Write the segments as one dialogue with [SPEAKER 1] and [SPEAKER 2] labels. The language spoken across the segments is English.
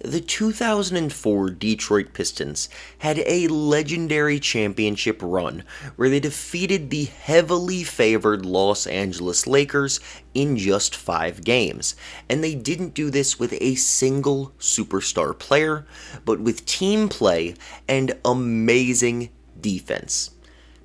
[SPEAKER 1] The 2004 Detroit Pistons had a legendary championship run where they defeated the heavily favored Los Angeles Lakers in just 5 games, and they didn't do this with a single superstar player, but with team play and amazing defense.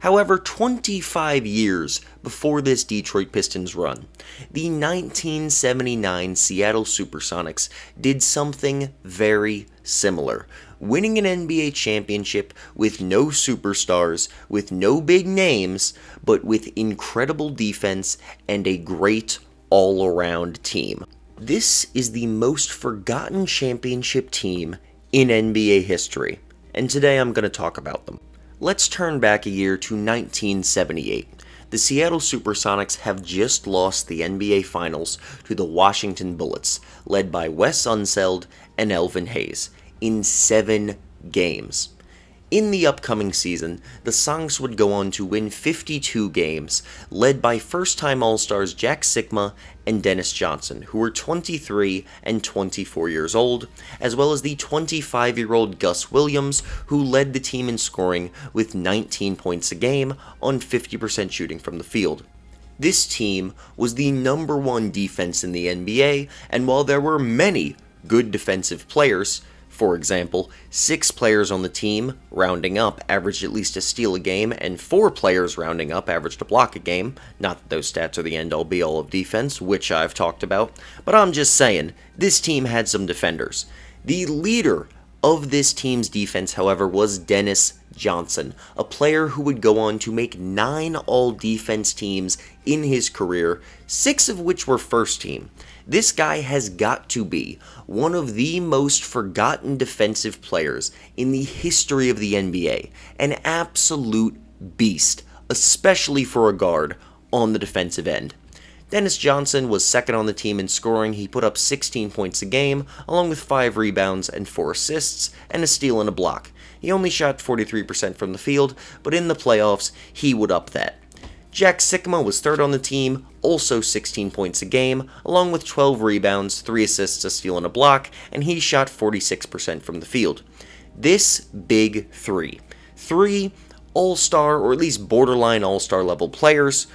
[SPEAKER 1] However, 25 years before this Detroit Pistons run, the 1979 Seattle Supersonics did something very similar, winning an NBA championship with no superstars, with no big names, but with incredible defense and a great all-around team. This is the most forgotten championship team in NBA history, and today I'm going to talk about them. Let's turn back a year to 1978. The Seattle Supersonics have just lost the NBA Finals to the Washington Bullets, led by Wes Unseld and Elvin Hayes, in 7 games. In the upcoming season, the Sonics would go on to win 52 games, led by first-time All-Stars Jack Sikma and Dennis Johnson, who were 23 and 24 years old, as well as the 25-year-old Gus Williams, who led the team in scoring with 19 points a game on 50% shooting from the field. This team was the number 1 defense in the NBA, and while there were many good defensive players, for example, 6 players on the team, rounding up, averaged at least a steal a game, and 4 players rounding up averaged a block a game. Not that those stats are the end-all be-all of defense, which I've talked about, but I'm just saying, this team had some defenders. The leader of this team's defense, however, was Dennis Johnson, a player who would go on to make 9 all-defense teams in his career, 6 of which were first team. This guy has got to be one of the most forgotten defensive players in the history of the NBA. An absolute beast, especially for a guard on the defensive end. Dennis Johnson was second on the team in scoring. He put up 16 points a game, along with 5 rebounds and 4 assists, and a steal and a block. He only shot 43% from the field, but in the playoffs, he would up that. Jack Sikma was third on the team, also 16 points a game, along with 12 rebounds, 3 assists, a steal, and a block, and he shot 46% from the field. This big three all-star, or at least borderline all-star level players,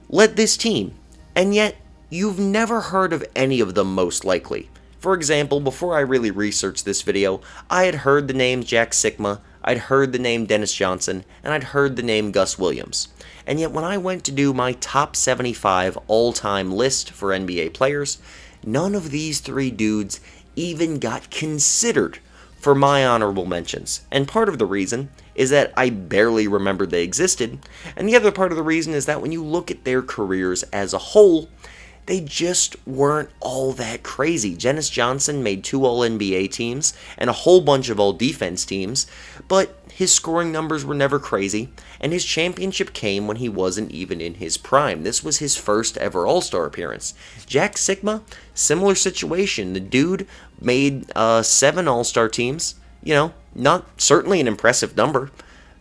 [SPEAKER 1] led this team, and yet you've never heard of any of them most likely. For example, before I really researched this video, I had heard the name Jack Sikma, I'd heard the name Dennis Johnson, and I'd heard the name Gus Williams. And yet when I went to do my top 75 all-time list for NBA players, none of these 3 dudes even got considered for my honorable mentions. And part of the reason is that I barely remembered they existed, and the other part of the reason is that when you look at their careers as a whole, they just weren't all that crazy. Dennis Johnson made 2 All-NBA teams and a whole bunch of All-Defense teams, but his scoring numbers were never crazy, and his championship came when he wasn't even in his prime. This was his first ever All-Star appearance. Jack Sikma, similar situation. The dude made 7 All-Star teams. You know, not certainly an impressive number,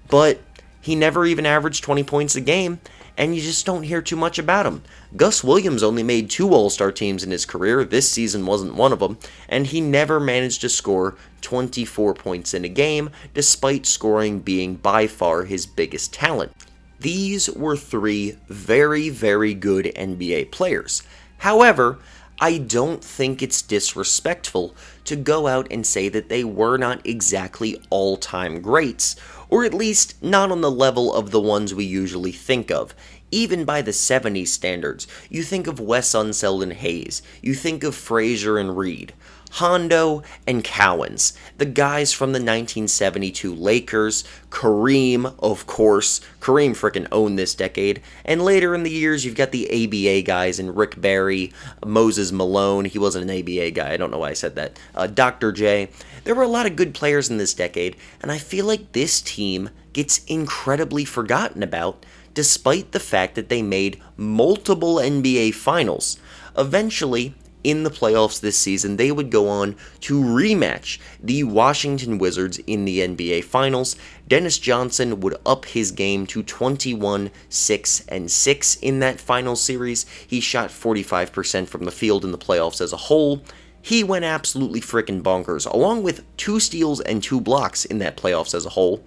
[SPEAKER 1] but he never even averaged 20 points a game, and you just don't hear too much about him. Gus Williams only made 2 All-Star teams in his career. This season wasn't one of them, and he never managed to score 24 points in a game, despite scoring being by far his biggest talent. These were 3 very, very good NBA players. However, I don't think it's disrespectful to go out and say that they were not exactly all-time greats, or at least not on the level of the ones we usually think of. Even by the 70s standards, you think of Wes Unseld and Hayes, you think of Frazier and Reed, Hondo and Cowens, the guys from the 1972 Lakers, Kareem, of course. Kareem frickin' owned this decade. And later in the years, you've got the ABA guys and Rick Barry, Moses Malone. He wasn't an ABA guy. I don't know why I said that. Dr. J. There were a lot of good players in this decade, and I feel like this team gets incredibly forgotten about, despite the fact that they made multiple NBA Finals. Eventually, in the playoffs this season, they would go on to rematch the Washington Wizards in the NBA Finals. Dennis Johnson would up his game to 21, 6, and 6 in that final series. He shot 45% from the field in the playoffs as a whole. He went absolutely frickin' bonkers, along with 2 steals and 2 blocks in that playoffs as a whole.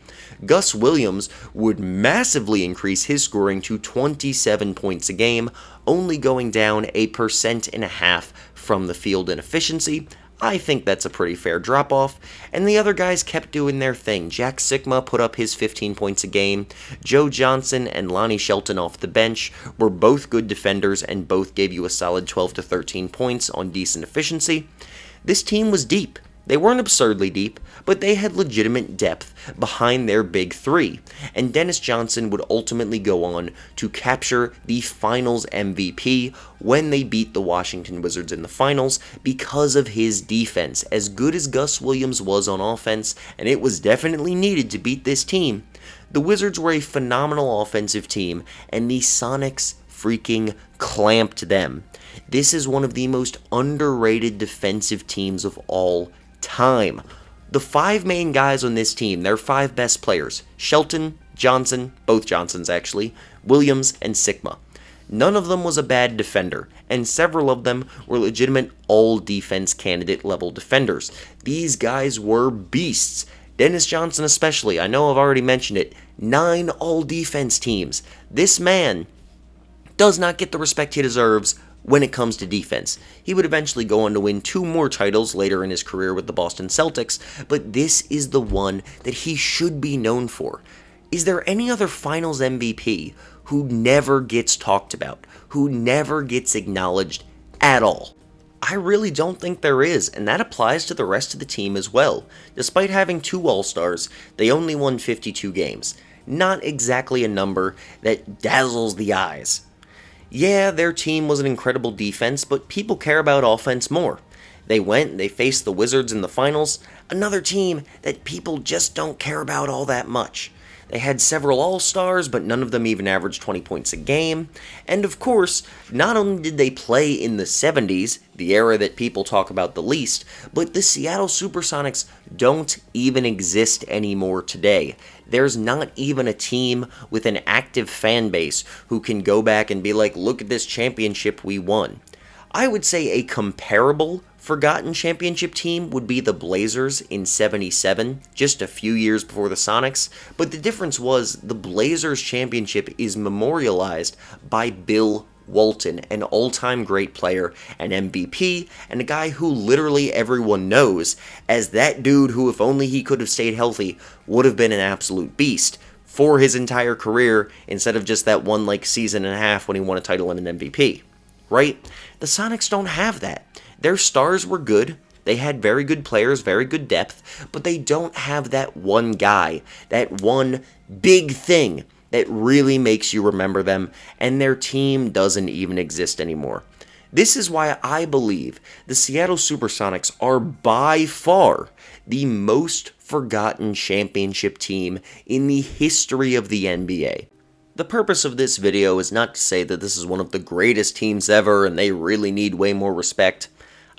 [SPEAKER 1] Gus Williams would massively increase his scoring to 27 points a game, only going down 1.5% from the field in efficiency. I think that's a pretty fair drop-off, and the other guys kept doing their thing. Jack Sikma put up his 15 points a game. Joe Johnson and Lonnie Shelton off the bench were both good defenders and both gave you a solid 12 to 13 points on decent efficiency. This team was deep. They weren't absurdly deep, but they had legitimate depth behind their big three, and Dennis Johnson would ultimately go on to capture the Finals MVP when they beat the Washington Wizards in the Finals because of his defense. As good as Gus Williams was on offense, and it was definitely needed to beat this team, the Wizards were a phenomenal offensive team, and the Sonics freaking clamped them. This is one of the most underrated defensive teams of all time. The 5 main guys on this team, their 5 best players, Shelton, Johnson, both Johnsons actually, Williams, and Sikma. None of them was a bad defender, and several of them were legitimate all-defense candidate level defenders. These guys were beasts. Dennis Johnson especially, I know I've already mentioned it, 9 all-defense teams. This man does not get the respect he deserves when it comes to defense. He would eventually go on to win 2 more titles later in his career with the Boston Celtics, but this is the one that he should be known for. Is there any other Finals MVP who never gets talked about, who never gets acknowledged at all? I really don't think there is, and that applies to the rest of the team as well. Despite having 2 All-Stars, they only won 52 games. Not exactly a number that dazzles the eyes. Yeah, their team was an incredible defense, but people care about offense more. They went and they faced the Wizards in the Finals, another team that people just don't care about all that much. They had several All-Stars, but none of them even averaged 20 points a game. And of course, not only did they play in the 70s, the era that people talk about the least, but the Seattle Supersonics don't even exist anymore today. There's not even a team with an active fan base who can go back and be like, look at this championship we won. I would say a comparable forgotten championship team would be the Blazers in '77, just a few years before the Sonics, but the difference was the Blazers championship is memorialized by Bill Walton, an all-time great player, an MVP, and a guy who literally everyone knows as that dude who, if only he could have stayed healthy, would have been an absolute beast for his entire career instead of just that one season and a half when he won a title and an MVP. Right? The Sonics don't have that. Their stars were good, they had very good players, very good depth, but they don't have that one guy, that one big thing that really makes you remember them, and their team doesn't even exist anymore. This is why I believe the Seattle Supersonics are by far the most forgotten championship team in the history of the NBA. The purpose of this video is not to say that this is one of the greatest teams ever and they really need way more respect.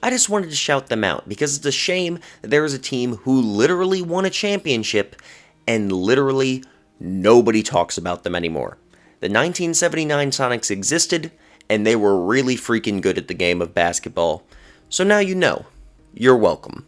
[SPEAKER 1] I just wanted to shout them out because it's a shame that there is a team who literally won a championship and literally nobody talks about them anymore. The 1979 Sonics existed and they were really freaking good at the game of basketball. So now you know. You're welcome.